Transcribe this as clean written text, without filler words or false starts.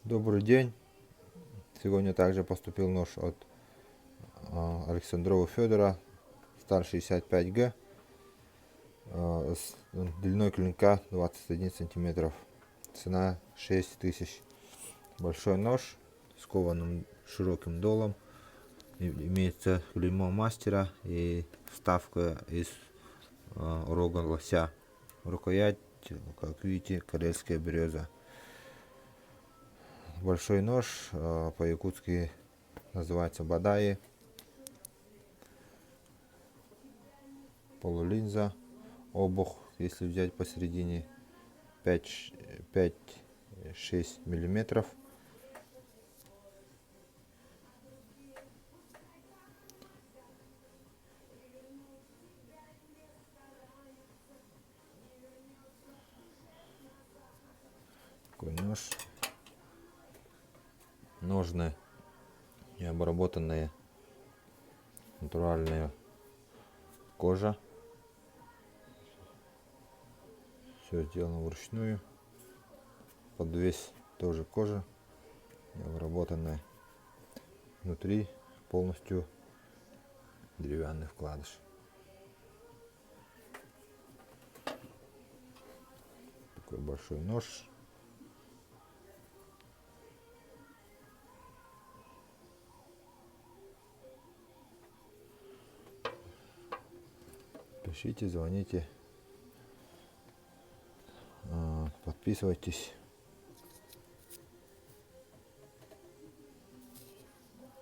Добрый день. Сегодня также поступил нож от Александрова Федора, сталь 65Г, с длиной клинка 21 сантиметров. Цена 6000. Большой нож с кованым широким долом. Имеется клеймо мастера и вставка из рога лося. Рукоять, как видите, карельская береза. Большой нож по-якутски называется бадаи. Полулинза, обух, если взять посередине, 5-6 миллиметров. Такой нож. Ножны и обработанная натуральная кожа. Все сделано вручную. Подвес тоже кожа, обработанная. Внутри полностью деревянный вкладыш. Такой большой нож. Пишите, звоните, подписывайтесь.